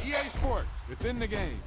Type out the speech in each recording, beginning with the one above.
EA Sports. It's in the game.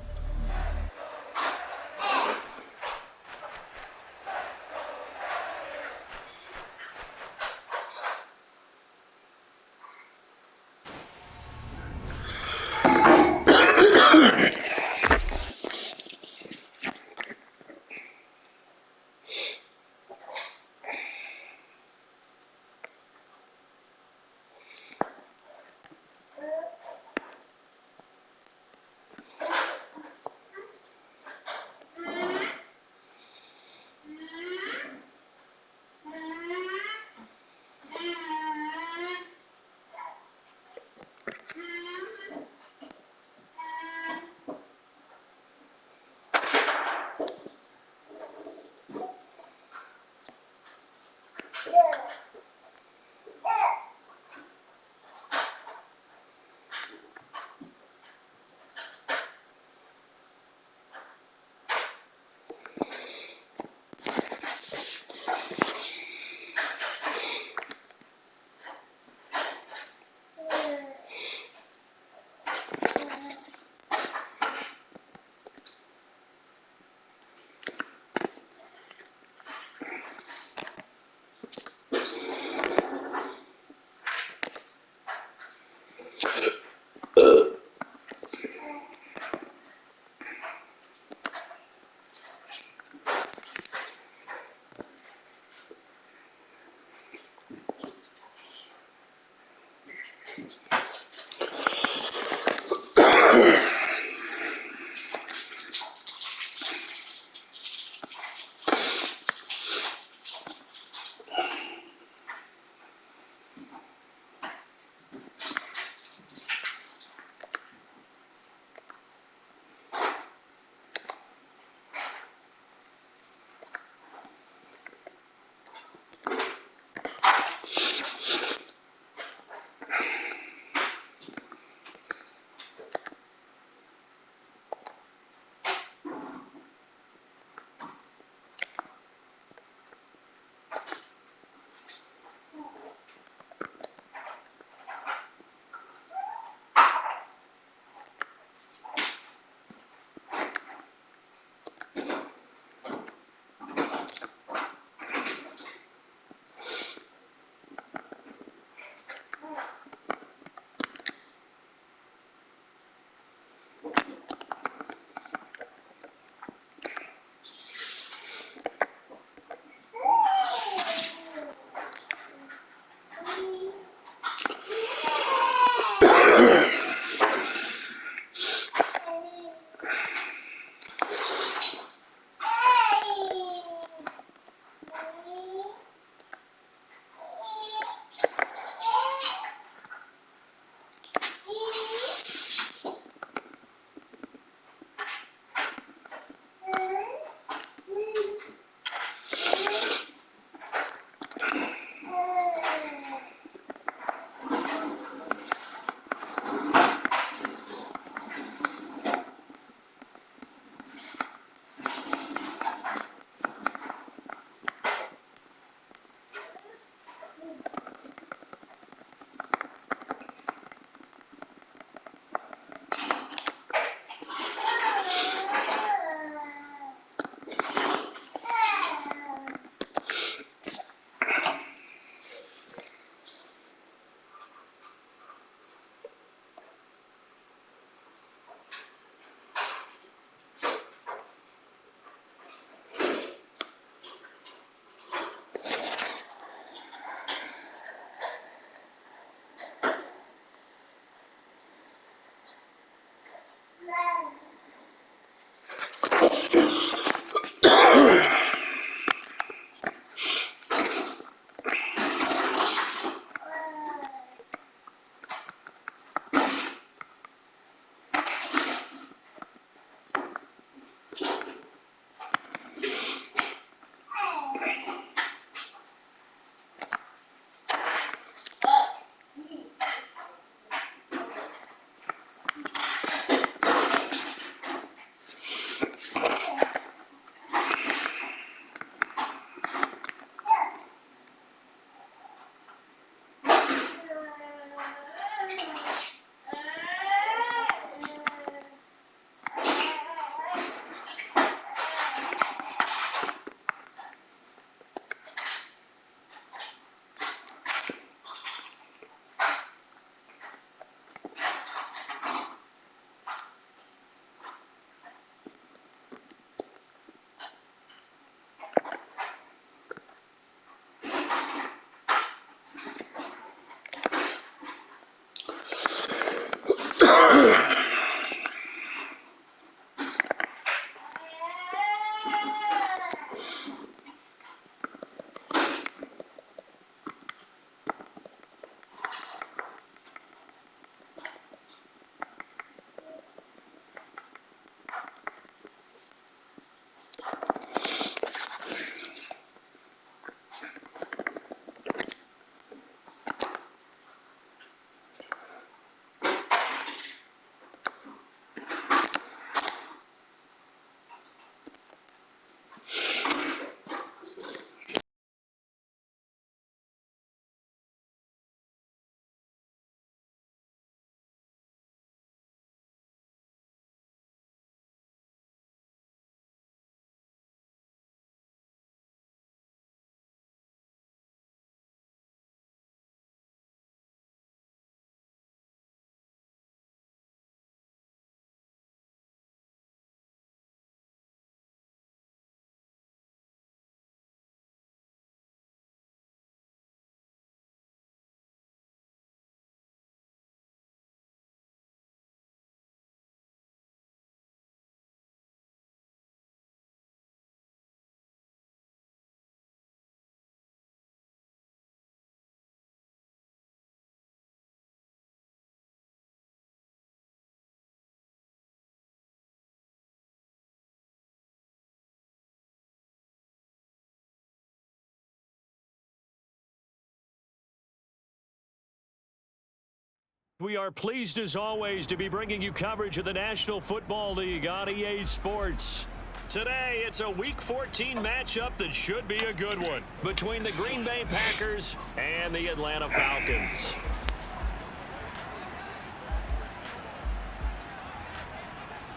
We are pleased as always to be bringing you coverage of the National Football League on EA Sports. Today, it's a Week 14 matchup that should be a good one between the Green Bay Packers and the Atlanta Falcons.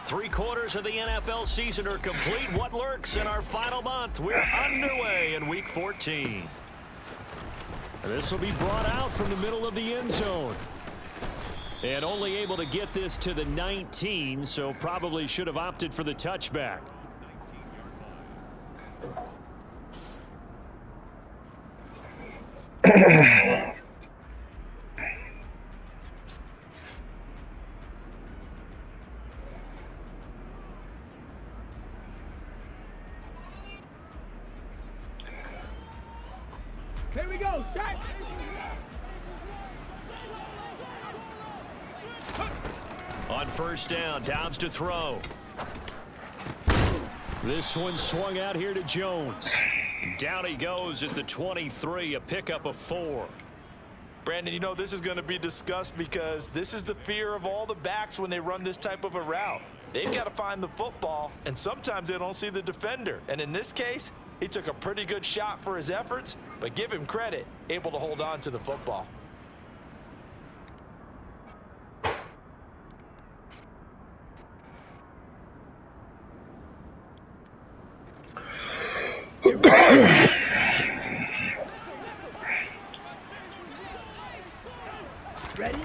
Three-quarters of the NFL season are complete. What lurks in our final month? We're underway in Week 14. This will be brought out from the middle of the end zone. And only able to get this to the 19, so probably should have opted for the touchback. Here we go, shot! On first down, Dobbs to throw. This one swung out here to Jones. Down he goes at the 23, a pickup of 4. Brandon, you know, this is going to be discussed because this is the fear of all the backs when they run this type of a route. They've got to find the football, and sometimes they don't see the defender. And in this case, he took a pretty good shot for his efforts, but give him credit, able to hold on to the football. Ready?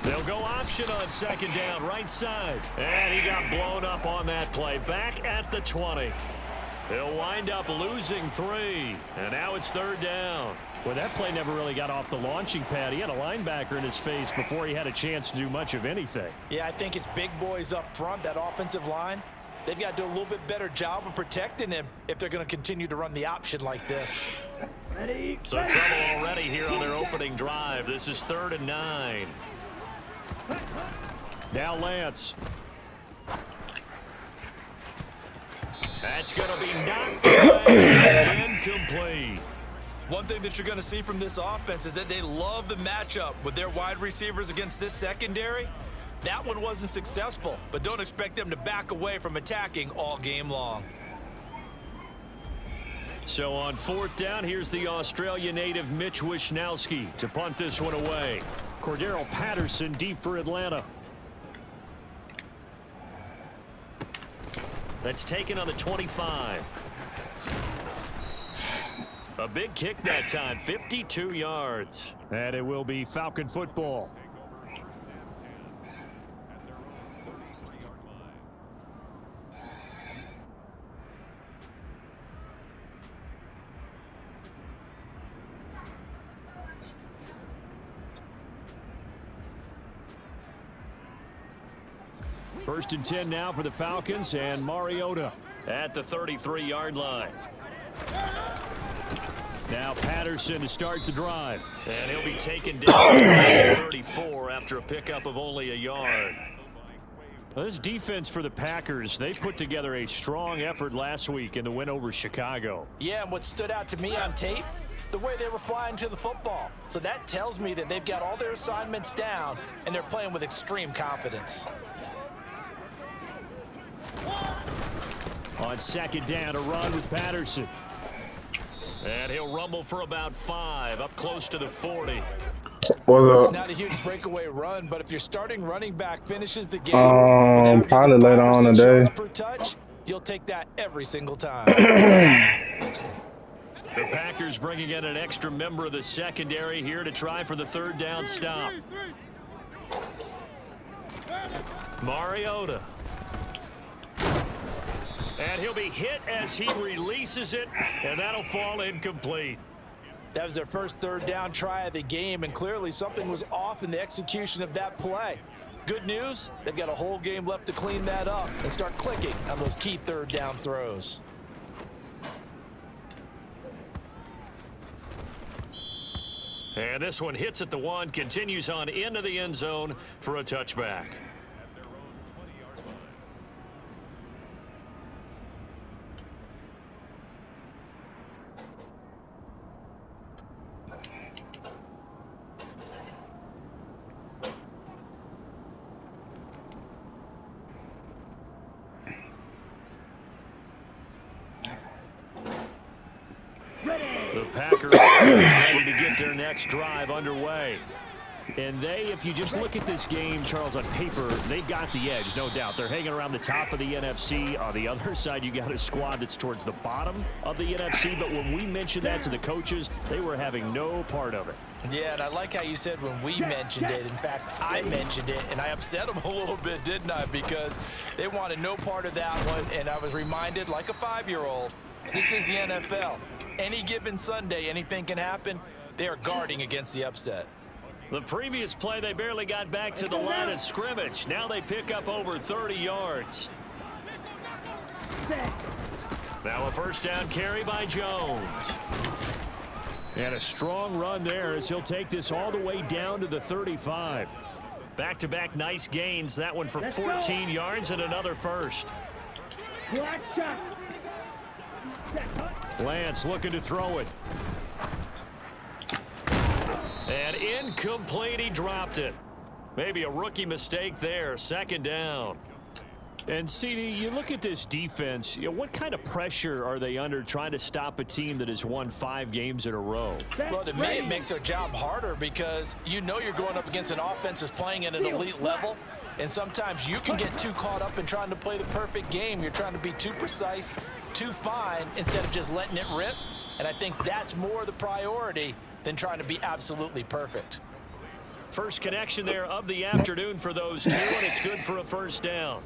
They'll go option on second down, right side. And he got blown up on that play. Back at the 20. He'll wind up losing 3. And now it's third down. Well, that play never really got off the launching pad. He had a linebacker in his face before he had a chance to do much of anything. Yeah, I think it's big boys up front, that offensive line. They've got to do a little bit better job of protecting him if they're going to continue to run the option like this. Ready? So trouble already here on their opening drive. This is 3rd and 9. Now Lance. That's going to be knocked away. Incomplete. One thing that you're going to see from this offense is that they love the matchup with their wide receivers against this secondary. That one wasn't successful, but don't expect them to back away from attacking all game long. So on 4th down, here's the Australia native Mitch Wishnowsky to punt this one away. Cordero Patterson deep for Atlanta. That's taken on the 25. A big kick that time, 52 yards. And it will be Falcon football. First and 10 now for the Falcons, and Mariota at the 33-yard line. Now Patterson to start the drive. And he'll be taken down at 34 after a pickup of only a yard. Well, this defense for the Packers, they put together a strong effort last week in the win over Chicago. Yeah, and what stood out to me on tape, the way they were flying to the football. So that tells me that they've got all their assignments down, and they're playing with extreme confidence. On second down, a run with Patterson. And he'll rumble for about 5, up close to the 40. It's not a huge breakaway run, but if your starting running back finishes the game, probably later on today. Per touch, you'll take that every single time. The Packers bringing in an extra member of the secondary here to try for the 3rd down stop. Mariota. And he'll be hit as he releases it, and that'll fall incomplete. That was their first 3rd down try of the game, and clearly something was off in the execution of that play. Good news, they've got a whole game left to clean that up and start clicking on those key 3rd down throws. And this one hits at the 1, continues on into the end zone for a touchback. Packer offense ready to get their next drive underway. And if you just look at this game, Charles, on paper, they've got the edge, no doubt. They're hanging around the top of the NFC. On the other side, you got a squad that's towards the bottom of the NFC. But when we mentioned that to the coaches, they were having no part of it. Yeah, and I like how you said when we mentioned it. In fact, I mentioned it, and I upset them a little bit, didn't I? Because they wanted no part of that one, and I was reminded, like a 5-year-old, this is the NFL. Any given Sunday, anything can happen. They are guarding against the upset. The previous play, they barely got back to the line of scrimmage. Now they pick up over 30 yards. Now a first down carry by Jones. And a strong run there as he'll take this all the way down to the 35. Back-to-back nice gains. That one for 14 yards and another first. Lance looking to throw it. And incomplete, he dropped it. Maybe a rookie mistake there, second down. And, CD, you look at this defense, what kind of pressure are they under trying to stop a team that has won 5 games in a row? Well, to me, it makes their job harder because you know you're going up against an offense that's playing at an elite level, and sometimes you can get too caught up in trying to play the perfect game. You're trying to be too precise, too fine, instead of just letting it rip. And I think that's more the priority than trying to be absolutely perfect. First connection there of the afternoon for those two, and it's good for a first down.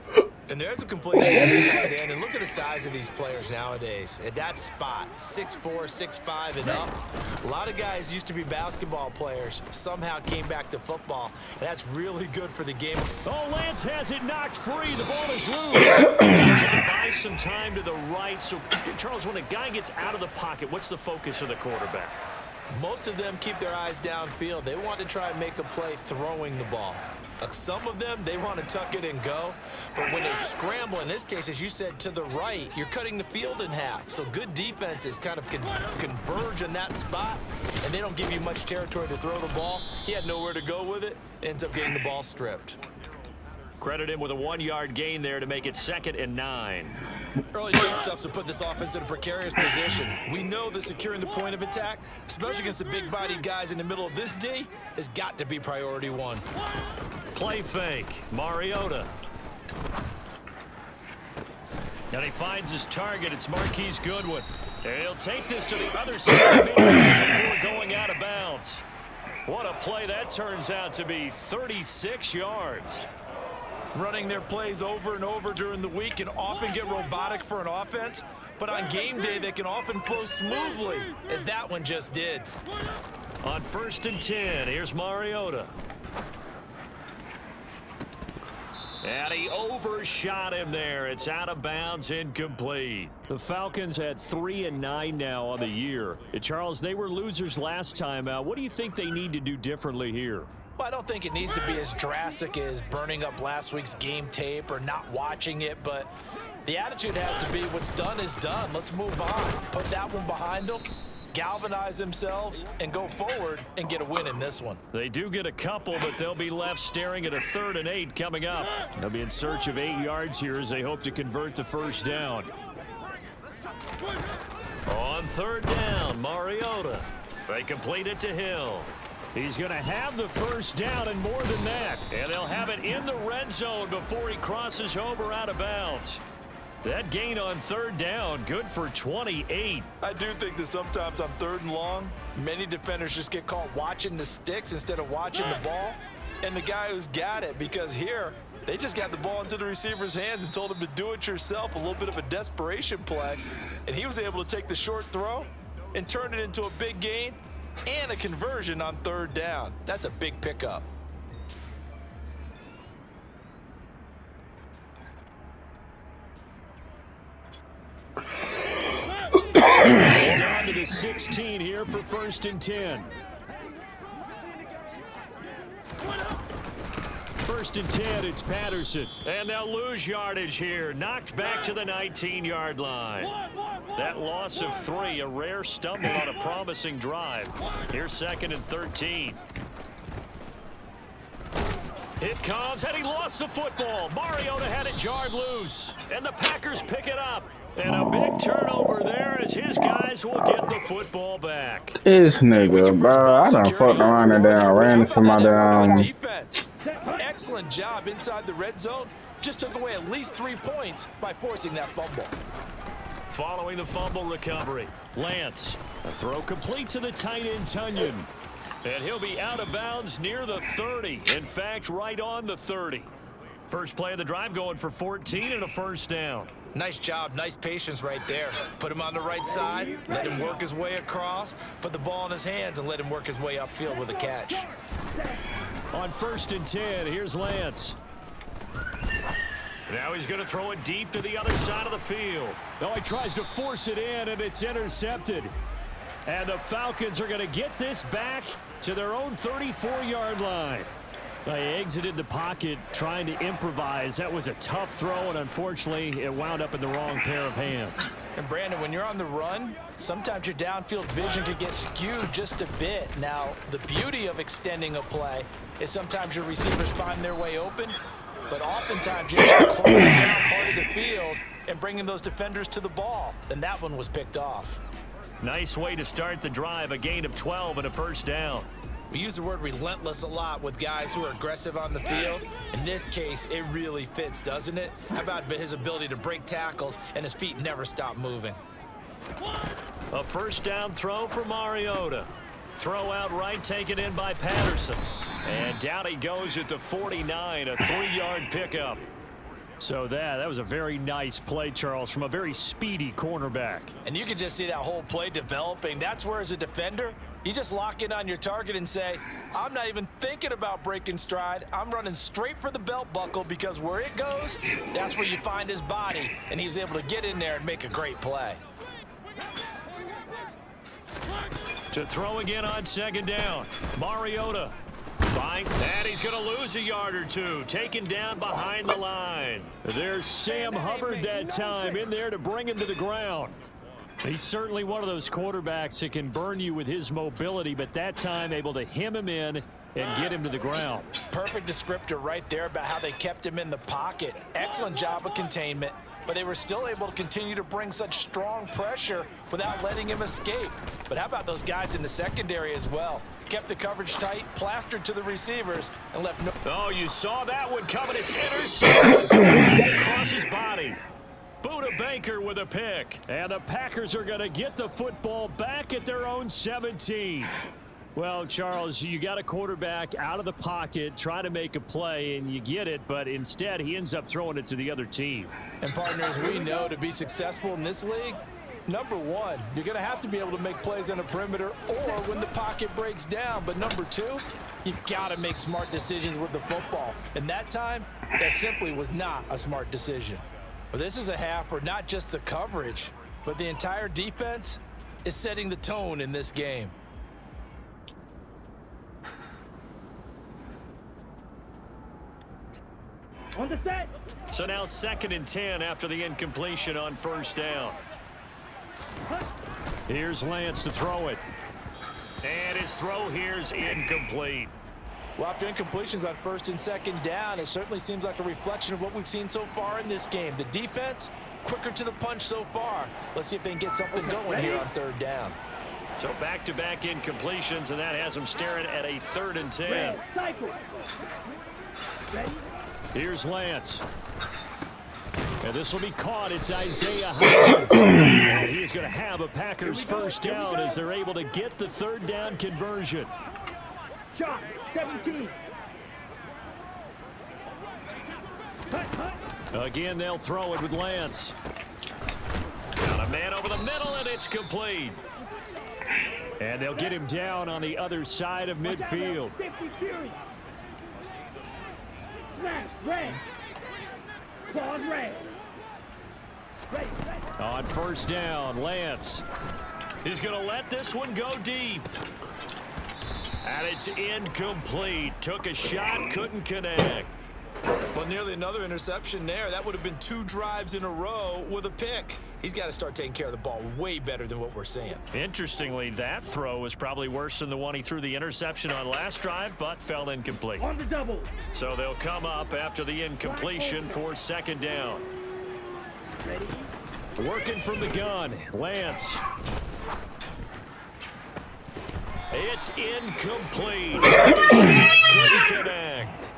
And there's a completion to the tight end. And look at the size of these players nowadays. At that spot, 6'4", 6'5", and up. A lot of guys used to be basketball players, somehow came back to football. And that's really good for the game. Oh, Lance has it knocked free. The ball is loose. Trying to buy some time to the right. So, Charles, when a guy gets out of the pocket, what's the focus of the quarterback? Most of them keep their eyes downfield. They want to try and make a play throwing the ball. Some of them, they want to tuck it and go. But when they scramble, in this case, as you said, to the right, you're cutting the field in half. So good defenses kind of converge in that spot, and they don't give you much territory to throw the ball. He had nowhere to go with it. Ends up getting the ball stripped. Credit him with a 1-yard gain there to make it 2nd and 9. Early down stuff to put this offense in a precarious position. We know that securing the point of attack, especially against the big-bodied guys in the middle of this D, has got to be priority 1. Play fake. Mariota. And he finds his target. It's Marquise Goodwin. And he'll take this to the other side of midfield before going out of bounds. What a play that turns out to be. 36 yards. Running their plays over and over during the week can often get robotic for an offense, but on game day they can often flow smoothly, as that one just did. On 1st and 10, here's Mariota. And he overshot him there. It's out of bounds, incomplete. The Falcons had 3-9 now on the year. Charles, they were losers last time out. What do you think they need to do differently here? Well, I don't think it needs to be as drastic as burning up last week's game tape or not watching it, but the attitude has to be what's done is done. Let's move on. Put that one behind them, galvanize themselves, and go forward and get a win in this one. They do get a couple, but they'll be left staring at a 3rd and 8 coming up. They'll be in search of 8 yards here as they hope to convert the first down. On 3rd down, Mariota. They complete it to Hill. He's going to have the first down and more than that. And they'll have it in the red zone before he crosses over out of bounds. That gain on 3rd down, good for 28. I do think that sometimes on 3rd and long, many defenders just get caught watching the sticks instead of watching the ball. And the guy who's got it, because here, they just got the ball into the receiver's hands and told him to do it yourself, a little bit of a desperation play. And he was able to take the short throw and turn it into a big gain and a conversion on 3rd down. That's a big pickup. Down to the 16 here for 1st and 10. 1st and 10, it's Patterson. And they'll lose yardage here. Knocked back to the 19-yard line. That loss of 3, a rare stumble on a promising drive. Here's 2nd and 13. It comes, and he lost the football. Mariota had it jarred loose, and the Packers pick it up. And a big turnover there as his guys will get the football back. This nigga, bro. I done fucked around and down, ran into my damn. Defense. Excellent job inside the red zone. Just took away at least 3 points by forcing that fumble. Following the fumble recovery, Lance. A throw complete to the tight end, Tunyon. And he'll be out of bounds near the 30. In fact, right on the 30. First play of the drive going for 14 and a first down. Nice job, nice patience right there. Put him on the right side, let him work his way across, put the ball in his hands, and let him work his way upfield with a catch. On 1st and 10, here's Lance. Now he's going to throw it deep to the other side of the field. Now he tries to force it in, and it's intercepted. And the Falcons are going to get this back to their own 34-yard line. They exited the pocket trying to improvise. That was a tough throw, and unfortunately, it wound up in the wrong pair of hands. And Brandon, when you're on the run, sometimes your downfield vision could get skewed just a bit. Now, the beauty of extending a play is sometimes your receivers find their way open, but oftentimes you're closing down part of the field and bringing those defenders to the ball. And that one was picked off. Nice way to start the drive, a gain of 12 and a first down. We use the word relentless a lot with guys who are aggressive on the field. In this case, it really fits, doesn't it? How about his ability to break tackles and his feet never stop moving? A first down throw for Mariota. Throw out right, taken in by Patterson. And down he goes at the 49, a 3-yard pickup. So that was a very nice play, Charles, from a very speedy cornerback. And you can just see that whole play developing. That's where, as a defender, you just lock in on your target and say, I'm not even thinking about breaking stride. I'm running straight for the belt buckle, because where it goes, that's where you find his body. And he was able to get in there and make a great play. To throw again on 2nd down, Mariota. And he's going to lose a yard or two, taken down behind the line. There's Sam Hubbard that time in there to bring him to the ground. He's certainly one of those quarterbacks that can burn you with his mobility, but that time able to hem him in and get him to the ground. Perfect descriptor right there about how they kept him in the pocket. Excellent job of containment, but they were still able to continue to bring such strong pressure without letting him escape. But how about those guys in the secondary as well? Kept the coverage tight, plastered to the receivers, and left no... Oh, you saw that one coming. It's intercepted across his body. Buda Baker with a pick. And the Packers are going to get the football back at their own 17. Well, Charles, you got a quarterback out of the pocket, try to make a play, and you get it, but instead he ends up throwing it to the other team. And partners, we know to be successful in this league, number one, you're going to have to be able to make plays on the perimeter or when the pocket breaks down. But number two, you've got to make smart decisions with the football. And that time, that simply was not a smart decision. Well, this is a half where not just the coverage, but the entire defense is setting the tone in this game. On the set. So now 2nd and 10 after the incompletion on 1st down. Here's Lance to throw it. And his throw here's incomplete. Well, after incompletions on 1st and 2nd down, it certainly seems like a reflection of what we've seen so far in this game. The defense, quicker to the punch so far. Let's see if they can get something going here on 3rd down. So back-to-back incompletions, and that has them staring at a 3rd and 10. Here's Lance. And this will be caught. It's Isaiah Hodgins. And he is going to have a Packers first down as they're able to get the 3rd down conversion. Shot, 17. Again, they'll throw it with Lance. Got a man over the middle, and it's complete. And they'll get him down on the other side of midfield. Smash, red. Claws red. On 1st down, Lance. He's going to let this one go deep. And it's incomplete. Took a shot, couldn't connect. Well, nearly another interception there. That would have been 2 drives in a row with a pick. He's got to start taking care of the ball way better than what we're seeing. Interestingly, that throw was probably worse than the one he threw the interception on last drive, but fell incomplete. On the double. So they'll come up after the incompletion for 2nd down. Ready? Working from the gun, Lance. It's incomplete. Couldn't connect.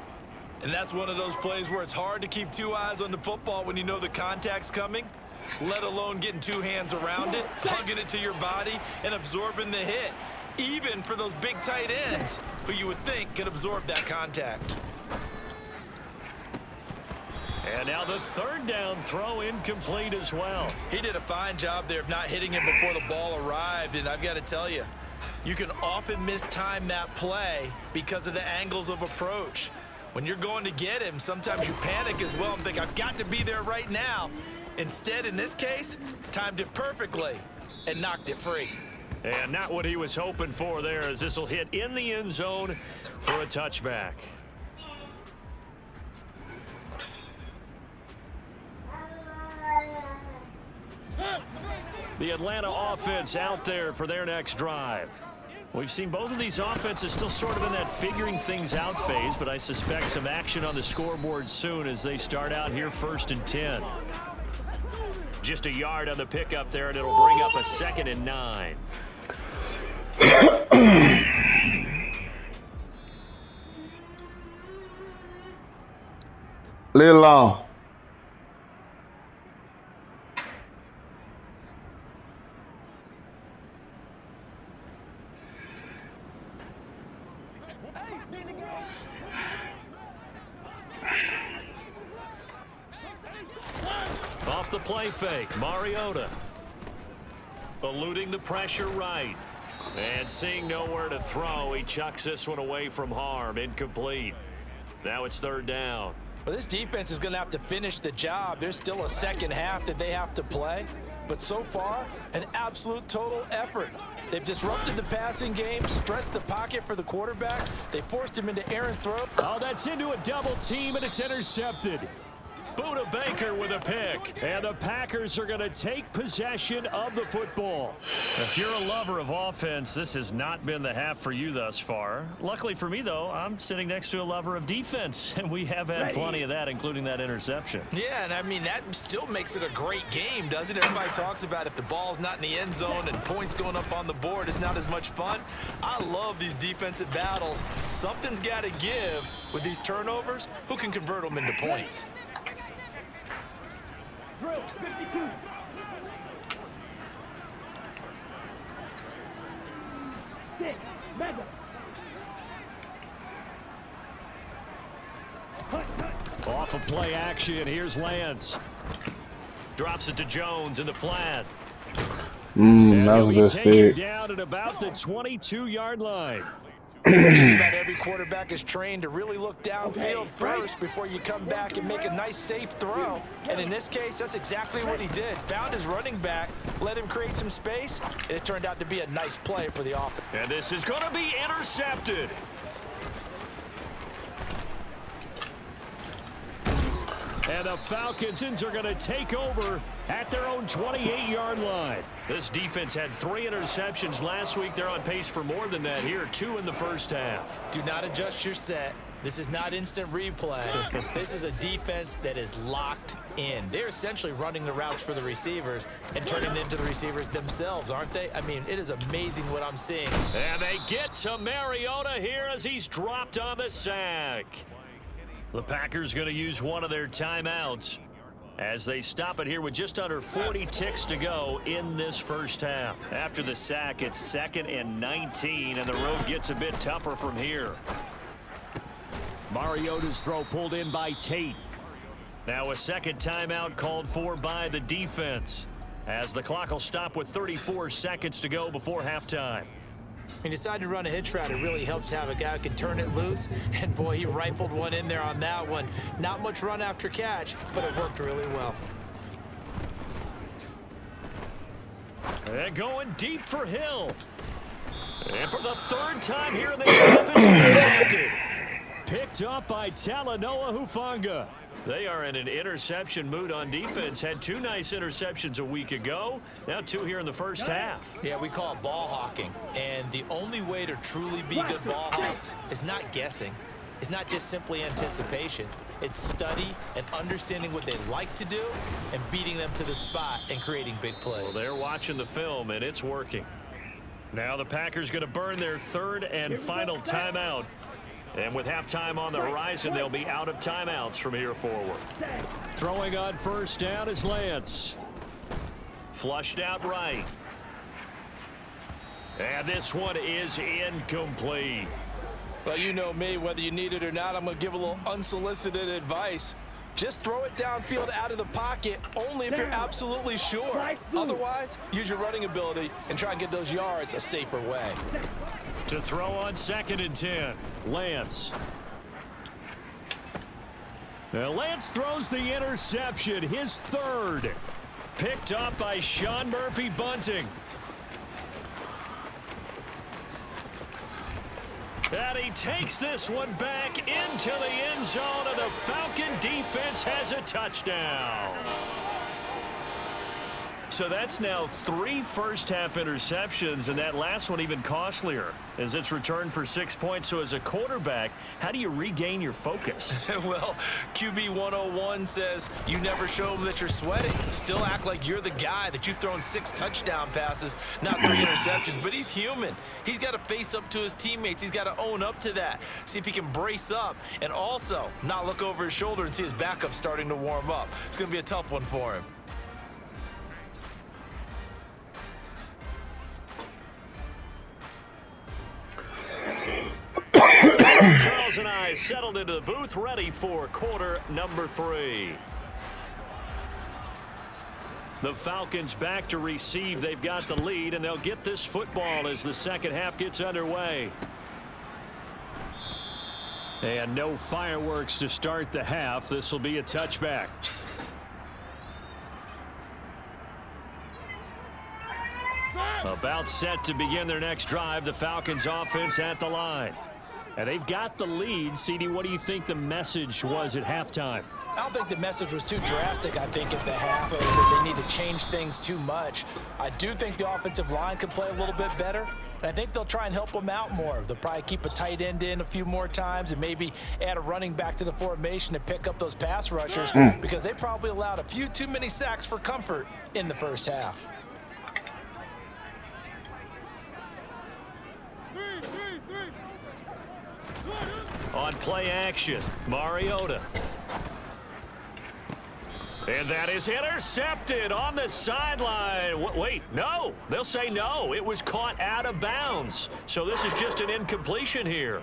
And that's one of those plays where it's hard to keep two eyes on the football when you know the contact's coming, let alone getting two hands around it, hugging it to your body, and absorbing the hit, even for those big tight ends who you would think could absorb that contact. And now the third down throw incomplete as well. He did a fine job there of not hitting him before the ball arrived, and I've got to tell you, you can often mistime that play because of the angles of approach. When you're going to get him, sometimes you panic as well and think, I've got to be there right now. Instead, in this case, timed it perfectly and knocked it free. And not what he was hoping for there, as this will hit in the end zone for a touchback. The Atlanta offense out there for their next drive. We've seen both of these offenses still sort of in that figuring things out phase, but I suspect some action on the scoreboard soon as they start out here 1st and 10. Just a yard on the pickup there, and it'll bring up a 2nd and 9. Little long. Off the play fake, Mariota. Eluding the pressure right. And seeing nowhere to throw, he chucks this one away from harm. Incomplete. Now it's 3rd down. Well, this defense is going to have to finish the job. There's still a second half that they have to play. But so far, an absolute total effort. They've disrupted the passing game, stressed the pocket for the quarterback. They forced him into errant throw. Oh, that's into a double team, and it's intercepted. Buda Baker with a pick. And the Packers are going to take possession of the football. If you're a lover of offense, this has not been the half for you thus far. Luckily for me, though, I'm sitting next to a lover of defense, and we have had plenty of that, including that interception. Yeah, and I mean, that still makes it a great game, doesn't it? Everybody talks about if the ball's not in the end zone and points going up on the board, it's not as much fun. I love these defensive battles. Something's got to give with these turnovers. Who can convert them into points? Drill 52. Six. Mega. Off of play action, here's Lance. Drops it to Jones in the flat. That was a good stick. Down at about the 22-yard line. Just about every quarterback is trained to really look downfield first before you come back and make a nice, safe throw. And in this case, that's exactly what he did. Found his running back, let him create some space, and it turned out to be a nice play for the offense. And this is going to be intercepted. And the Falcons are going to take over at their own 28-yard line. This defense had 3 interceptions last week. They're on pace for more than that here, 2 in the first half. Do not adjust your set. This is not instant replay. This is a defense that is locked in. They're essentially running the routes for the receivers and turning it into the receivers themselves, aren't they? I mean, it is amazing what I'm seeing. And they get to Mariota here as he's dropped on the sack. The Packers going to use one of their timeouts as they stop it here with just under 40 ticks to go in this first half. After the sack, it's 2nd and 19, and the road gets a bit tougher from here. Mariota's throw pulled in by Tate. Now a second timeout called for by the defense as the clock will stop with 34 seconds to go before halftime. He decided to run a hitch route. It really helps to have a guy who can turn it loose. And, boy, he rifled one in there on that one. Not much run after catch, but it worked really well. And going deep for Hill. And for the 3rd time here in this offense, intercepted. Picked up by Talanoa Hufanga. They are in an interception mood on defense. Had 2 nice interceptions a week ago. Now 2 here in the first half. Yeah, we call it ball hawking. And the only way to truly be good ball hawks is not guessing. It's not just simply anticipation. It's study and understanding what they like to do and beating them to the spot and creating big plays. Well, they're watching the film, and it's working. Now the Packers going to burn their third and final timeout. And with halftime on the horizon, they'll be out of timeouts from here forward. Throwing on first down is Lance. Flushed out right. And this one is incomplete. Well, you know me, whether you need it or not, I'm going to give a little unsolicited advice. Just throw it downfield out of the pocket only if you're absolutely sure. Otherwise, use your running ability and try and get those yards a safer way. To throw on 2nd and 10, Lance. Now Lance throws the interception, his third. Picked up by Sean Murphy-Bunting. And he takes this one back into the end zone, and the Falcon defense has a touchdown. So that's now 3 first-half interceptions, and that last one even costlier as it's returned for 6 points. So as a quarterback, how do you regain your focus? Well, QB 101 says you never show them that you're sweating. Still act like you're the guy that you've thrown 6 touchdown passes, not 3 interceptions. But he's human. He's got to face up to his teammates. He's got to own up to that. See if he can brace up and also not look over his shoulder and see his backup starting to warm up. It's going to be a tough one for him. Charles and I settled into the booth, ready for quarter number 3. The Falcons back to receive. They've got the lead, and they'll get this football as the second half gets underway. And no fireworks to start the half. This will be a touchback. About set to begin their next drive. The Falcons offense at the line. And they've got the lead. CD, what do you think the message was at halftime? I don't think the message was too drastic, I think, at the half. They need to change things too much. I do think the offensive line could play a little bit better. And I think they'll try and help them out more. They'll probably keep a tight end in a few more times and maybe add a running back to the formation to pick up those pass rushers because they probably allowed a few too many sacks for comfort in the first half. On play action, Mariota. And that is intercepted on the sideline. Wait, no. They'll say no. It was caught out of bounds. So this is just an incompletion here.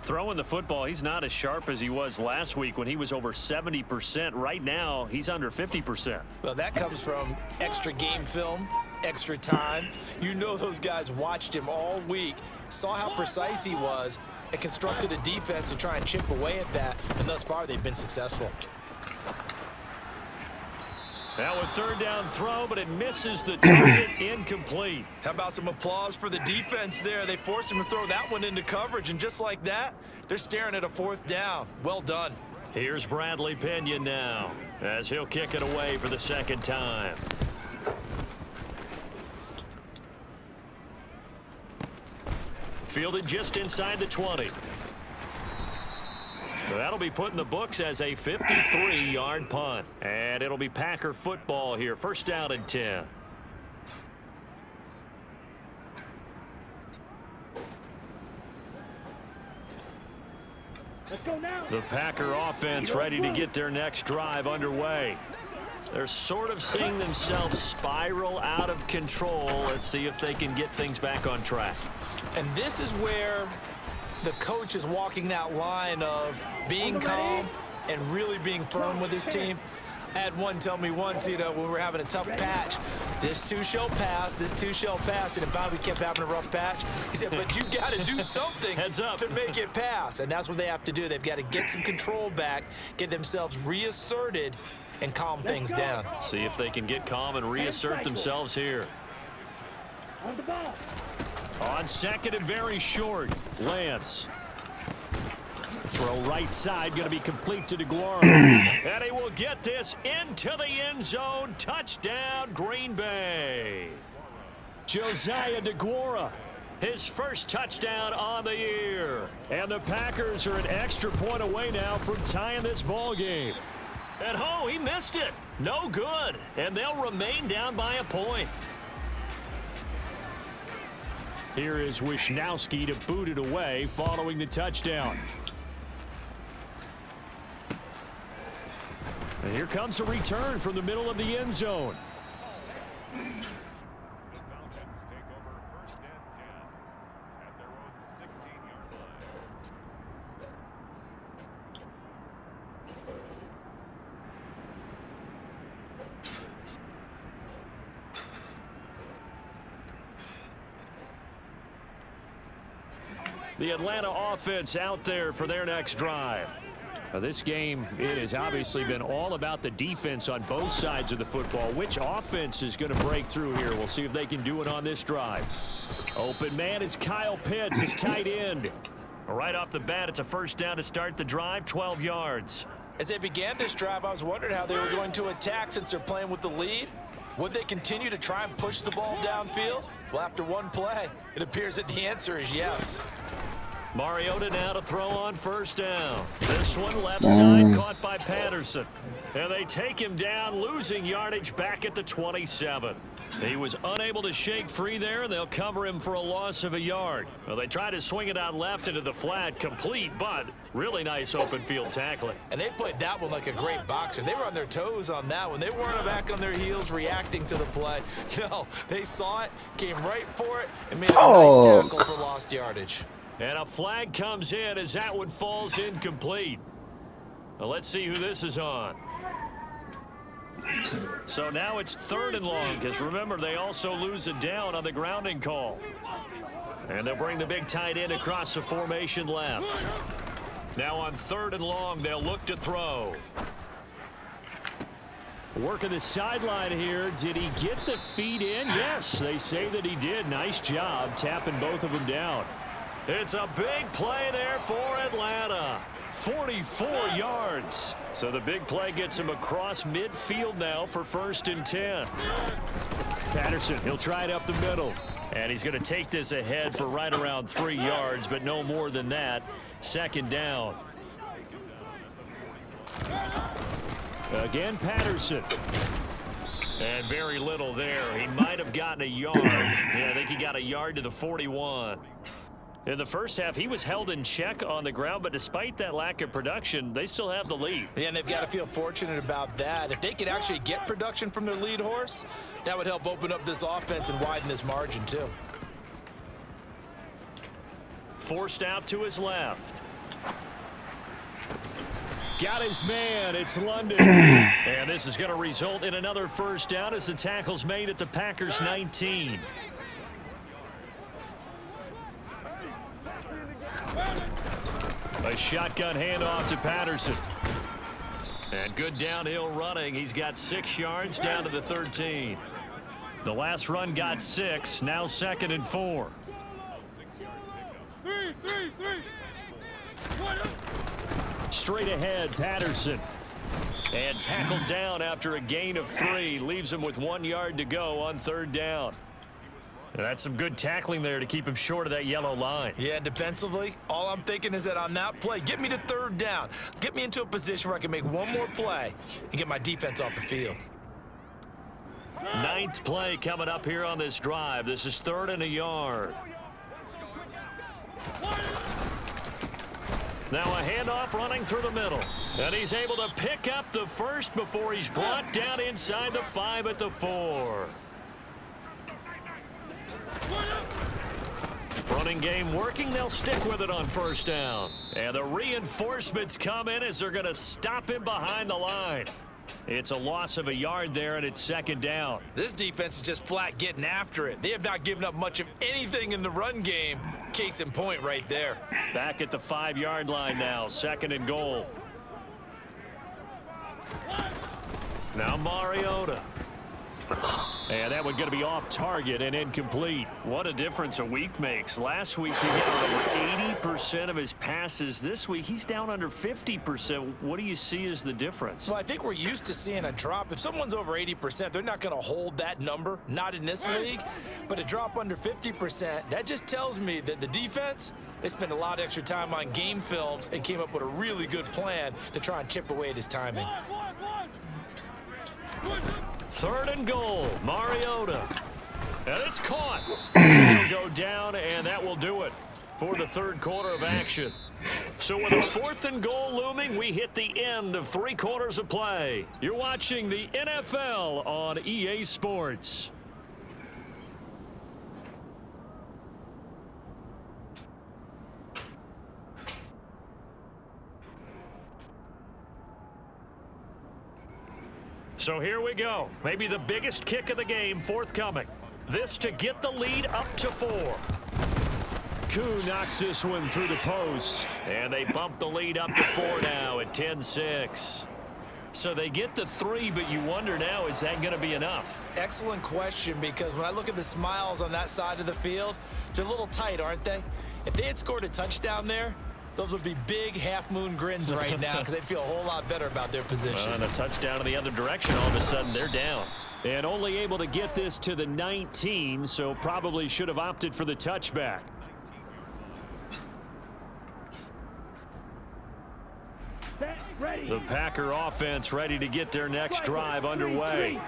Throwing the football, he's not as sharp as he was last week when he was over 70%. Right now, he's under 50%. Well, that comes from extra game film, extra time. You know those guys watched him all week, saw how precise he was, and constructed a defense to try and chip away at that, and thus far they've been successful. Now a third down throw, but it misses the target. Incomplete. How about some applause for the defense there? They forced him to throw that one into coverage, and just like that, they're staring at a 4th down. Well done. Here's Bradley Pinion now as he'll kick it away for the second time. Fielded just inside the 20. That'll be put in the books as a 53-yard punt. And it'll be Packer football here. First down and 10. Let's go now. The Packer offense ready to get their next drive underway. They're sort of seeing themselves spiral out of control. Let's see if they can get things back on track. And this is where the coach is walking that line of being calm and really being firm with his team. I had one tell me once, when we were having a tough patch, this too shall pass, this too shall pass, and if finally we kept having a rough patch, he said, but you got to do something Heads up. to make it pass, and that's what they have to do. They've got to get some control back, get themselves reasserted, and calm things down. See if they can get calm and reassert themselves here. On the ball. On second and very short, Lance. Throw right side, going to be complete to DeGuara. And he will get this into the end zone. Touchdown, Green Bay. Josiah DeGuara his first touchdown on the year. And the Packers are an extra point away now from tying this ball game. And he missed it. No good. And they'll remain down by a point. Here is Wisnowski to boot it away following the touchdown. And here comes a return from the middle of the end zone. The Atlanta offense out there for their next drive. Now this game, it has obviously been all about the defense on both sides of the football. Which offense is going to break through here? We'll see if they can do it on this drive. Open man is Kyle Pitts, his tight end. Right off the bat, it's a first down to start the drive, 12 yards. As they began this drive, I was wondering how they were going to attack since they're playing with the lead. Would they continue to try and push the ball downfield? Well, after one play, it appears that the answer is yes. Mariota now to throw on first down. This one left side caught by Patterson. And they take him down, losing yardage back at the 27. He was unable to shake free there, and they'll cover him for a loss of a yard. Well, they try to swing it out left into the flat, complete, but really nice open field tackling. And they played that one like a great boxer. They were on their toes on that one. They weren't back on their heels reacting to the play. No, they saw it, came right for it, and made a nice tackle for lost yardage. And a flag comes in as that one falls incomplete. Well, let's see who this is on. So now it's 3rd and long, because remember, they also lose a down on the grounding call. And they'll bring the big tight end across the formation left. Now on 3rd and long, they'll look to throw. Working the sideline here. Did he get the feet in? Yes, they say that he did. Nice job tapping both of them down. It's a big play there for Atlanta. 44 yards. So the big play gets him across midfield now for 1st and 10. Patterson, he'll try it up the middle. And he's going to take this ahead for right around 3 yards, but no more than that. 2nd down. Again, Patterson. And very little there. He might have gotten a yard. Yeah, I think he got a yard to the 41. In the first half, he was held in check on the ground, but despite that lack of production, they still have the lead. Yeah, and they've got to feel fortunate about that. If they could actually get production from their lead horse, that would help open up this offense and widen this margin, too. Forced out to his left. Got his man. It's London. And this is going to result in another first down as the tackle's made at the Packers' 19. A shotgun handoff to Patterson. And good downhill running. He's got 6 yards down to the 13. The last run got 6. Now 2nd and 4. Straight ahead, Patterson. And tackled down after a gain of 3. Leaves him with 1 yard to go on 3rd down. And that's some good tackling there to keep him short of that yellow line. Yeah, defensively, all I'm thinking is that on that play, get me to 3rd down. Get me into a position where I can make one more play and get my defense off the field. 9th play coming up here on this drive. This is 3rd and a yard. Now a handoff running through the middle. And he's able to pick up the first before he's brought down inside the 5 at the 4. Running game working. They'll stick with it on 1st down. And the reinforcements come in as they're going to stop him behind the line. It's a loss of a yard there, and it's 2nd down. This defense is just flat getting after it. They have not given up much of anything in the run game. Case in point right there. Back at the 5-yard line now. 2nd and goal. Now Mariota. And that one going to be off target and incomplete. What a difference a week makes. Last week he hit over 60% of his passes this week. He's down under 50%. What do you see as the difference? Well, I think we're used to seeing a drop. If someone's over 80%, they're not going to hold that number, not in this league. But a drop under 50%, that just tells me that the defense, they spent a lot of extra time on game films and came up with a really good plan to try and chip away at his timing. 3rd and goal, Mariota. And it's caught. He'll go down, and that will do it for the 3rd quarter of action. So with a 4th and goal looming, we hit the end of 3 quarters of play. You're watching the NFL on EA Sports. So here we go. Maybe the biggest kick of the game forthcoming. This to get the lead up to 4. Koo knocks this one through the post. And they bump the lead up to 4 now at 10-6. So they get the 3, but you wonder now, is that going to be enough? Excellent question, because when I look at the smiles on that side of the field, they're a little tight, aren't they? If they had scored a touchdown there, those would be big half-moon grins right now because they'd feel a whole lot better about their position. And a touchdown in the other direction, all of a sudden they're down. And only able to get this to the 19, so probably should have opted for the touchback. The Packer offense ready to get their next drive underway.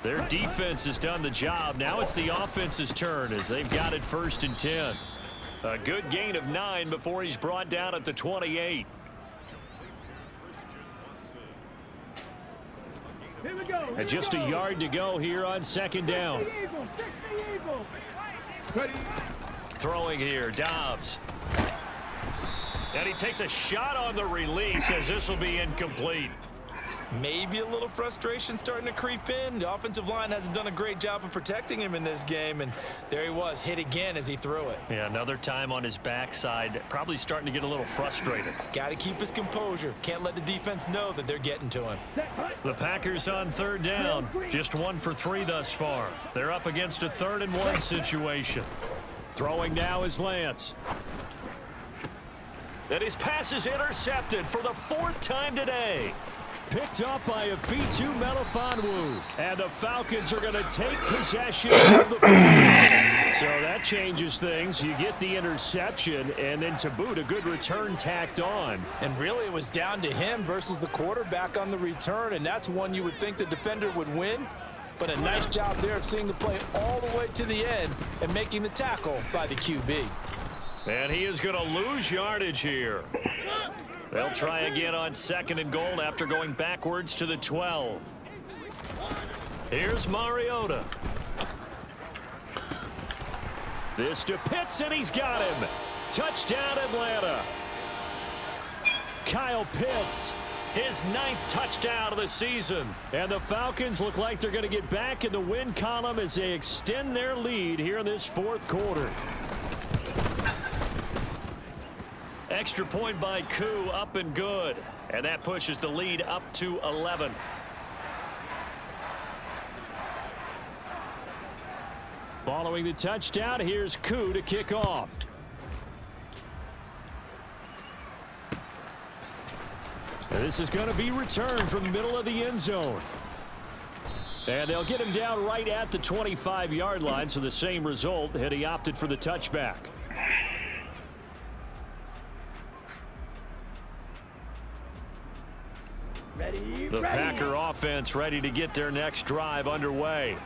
Their defense has done the job. Now it's the offense's turn as they've got it 1st and 10. A good gain of 9 before he's brought down at the 28. Here we go. And just a yard to go here on 2nd down. Throwing here, Dobbs. And he takes a shot on the release as this will be incomplete. Maybe a little frustration starting to creep in. The offensive line hasn't done a great job of protecting him in this game, and there he was, hit again as he threw it. Yeah, another time on his backside, probably starting to get a little frustrated. Got to keep his composure. Can't let the defense know that they're getting to him. The Packers on 3rd down, just 1 for 3 thus far. They're up against a 3rd and 1 situation. Throwing now is Lance. And his pass is intercepted for the 4th time today. Picked up by Afitu Melifonwu. And the Falcons are going to take possession of the football. So that changes things. You get the interception, and then to boot, a good return tacked on. And really, it was down to him versus the quarterback on the return, and that's one you would think the defender would win. But a nice job there of seeing the play all the way to the end and making the tackle by the QB. And he is going to lose yardage here. They'll try again on 2nd and goal after going backwards to the 12. Here's Mariota. This to Pitts, and he's got him. Touchdown, Atlanta. Kyle Pitts, his 9th touchdown of the season. And the Falcons look like they're going to get back in the win column as they extend their lead here in this 4th quarter. Extra point by Koo, up and good. And that pushes the lead up to 11. Following the touchdown, here's Koo to kick off. And this is going to be returned from the middle of the end zone. And they'll get him down right at the 25-yard line, so the same result had he opted for the touchback. The Packer offense ready to get their next drive underway.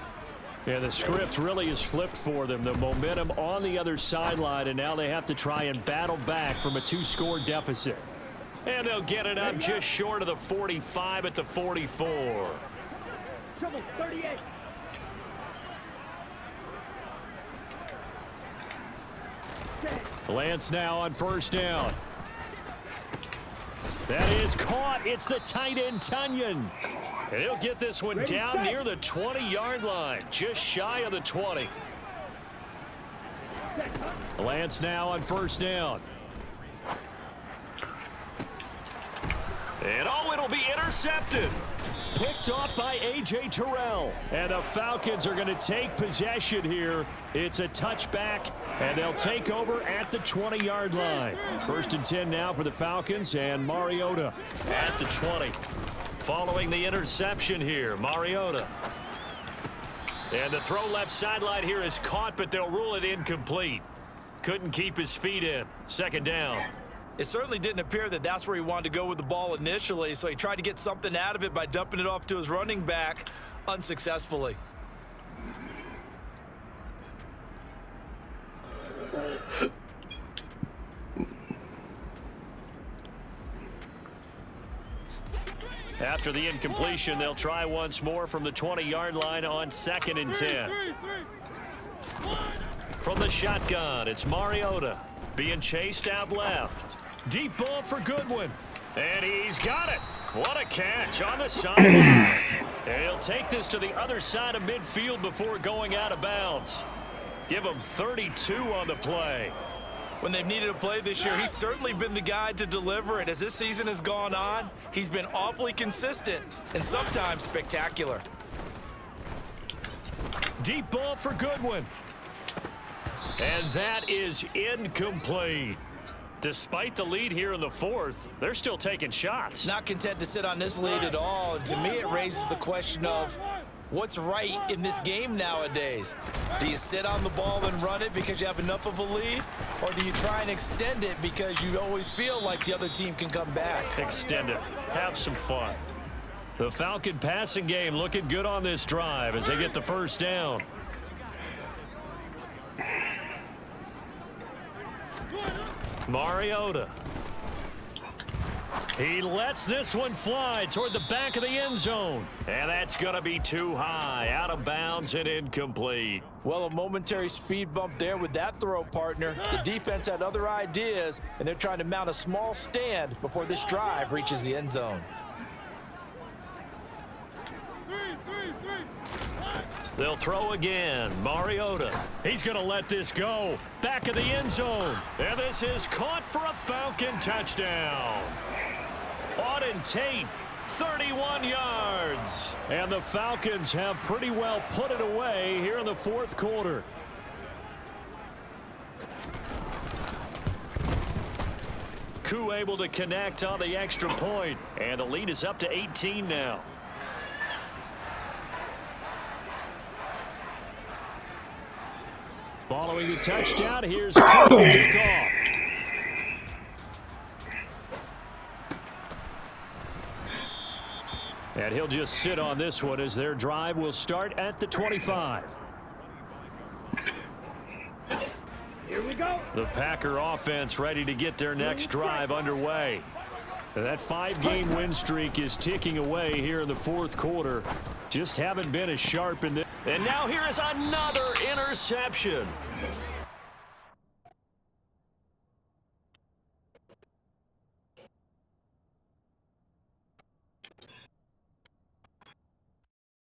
And the script really is flipped for them. The momentum on the other sideline, and now they have to try and battle back from a 2-score deficit. And they'll get it up just short of the 45 at the 44. Trouble, 38. Lance now on 1st down. That is caught. It's the tight end, Tunyon. And he'll get this one down near the 20-yard line, just shy of the 20. Lance now on 1st down. And oh, it'll be intercepted. picked off by A.J. Terrell. And the Falcons are going to take possession here. It's a touchback, and they'll take over at the 20-yard line. 1st and 10 now for the Falcons, and Mariota at the 20. Following the interception here, Mariota. And the throw left sideline here is caught, but they'll rule it incomplete. Couldn't keep his feet in. 2nd down. It certainly didn't appear that that's where he wanted to go with the ball initially, so he tried to get something out of it by dumping it off to his running back unsuccessfully. After the incompletion, they'll try once more from the 20-yard line on 2nd and 10. From the shotgun, it's Mariota being chased out left. Deep ball for Goodwin. And he's got it. What a catch on the sideline. And he'll take this to the other side of midfield before going out of bounds. Give him 32 on the play. When they've needed a play this year, he's certainly been the guy to deliver it. As this season has gone on, he's been awfully consistent and sometimes spectacular. Deep ball for Goodwin. And that is incomplete. Despite the lead here in the 4th, they're still taking shots. Not content to sit on this lead at all. To me, it raises the question of what's right in this game nowadays. Do you sit on the ball and run it because you have enough of a lead? Or do you try and extend it because you always feel like the other team can come back? Extend it. Have some fun. The Falcon passing game looking good on this drive as they get the 1st down. Mariota. He lets this one fly toward the back of the end zone. And that's going to be too high, out of bounds and incomplete. Well, a momentary speed bump there with that throw, partner. The defense had other ideas, and they're trying to mount a small stand before this drive reaches the end zone. They'll throw again. Mariota. He's going to let this go. Back of the end zone. And this is caught for a Falcon touchdown. Auden Tate, 31 yards. And the Falcons have pretty well put it away here in the 4th quarter. Koo able to connect on the extra point. And the lead is up to 18 now. Following the touchdown, here's Koo to kick off. And he'll just sit on this one as their drive will start at the 25. Here we go. The Packer offense ready to get their next drive underway. That 5-game win streak is ticking away here in the 4th quarter. Just haven't been as sharp in this. And now here is another interception.